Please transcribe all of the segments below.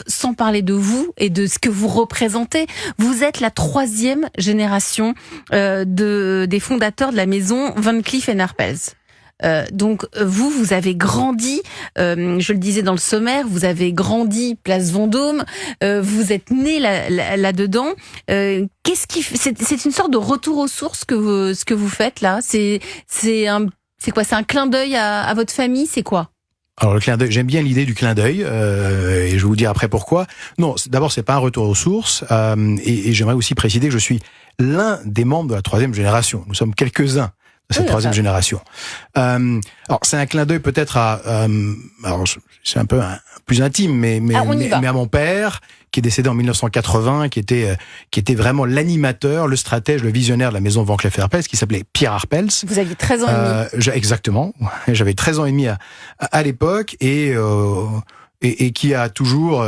sans parler de vous et de ce que vous représentez. Vous êtes la 3e génération des fondateurs de la maison Van Cleef & Arpels. Donc vous avez grandi, je le disais dans le sommaire, vous avez grandi place Vendôme, vous êtes né là-dedans. C'est une sorte de retour aux sources ce que vous faites là. C'est quoi? C'est un clin d'œil à votre famille? C'est quoi? Alors le clin d'œil, j'aime bien l'idée du clin d'œil, et je vais vous dire après pourquoi. Non, d'abord c'est pas un retour aux sources, et j'aimerais aussi préciser que je suis l'un des membres de la 3e génération. Nous sommes quelques-uns de cette 3e génération. Alors c'est un clin d'œil peut-être alors c'est un peu plus intime, mais à mon père qui est décédé en 1980, qui était vraiment l'animateur, le stratège, le visionnaire de la maison Van Cleef & Arpels, qui s'appelait Pierre Arpels. Vous aviez 13 ans et demi. Exactement. J'avais 13 ans et demi à l'époque, et qui a toujours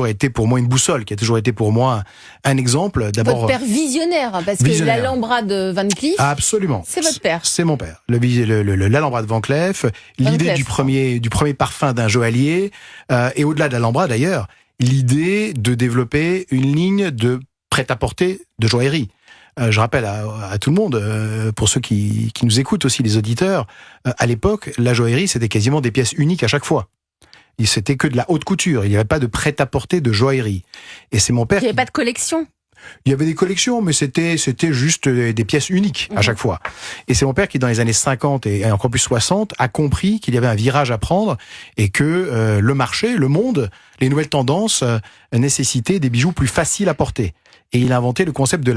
été pour moi une boussole, qui a toujours été pour moi un exemple. D'abord, votre père visionnaire, parce que l'Alhambra de Van Cleef. Absolument. C'est votre père. C'est mon père. L'Alhambra de Van Cleef, l'idée du premier parfum d'un joaillier, et au-delà de l'Alhambra d'ailleurs, l'idée de développer une ligne de prêt-à-porter de joaillerie. Je rappelle à tout le monde, pour ceux qui nous écoutent aussi, les auditeurs, à l'époque, la joaillerie, c'était quasiment des pièces uniques à chaque fois. C'était que de la haute couture. Il n'y avait pas de prêt-à-porter de joaillerie. Et c'est mon père. Il n'y avait pas de collection. Il y avait des collections, mais c'était juste des pièces uniques à chaque fois. Et c'est mon père qui, dans les années 50 et encore plus 60, a compris qu'il y avait un virage à prendre et que le marché, le monde, les nouvelles tendances nécessitaient des bijoux plus faciles à porter. Et il a inventé le concept de la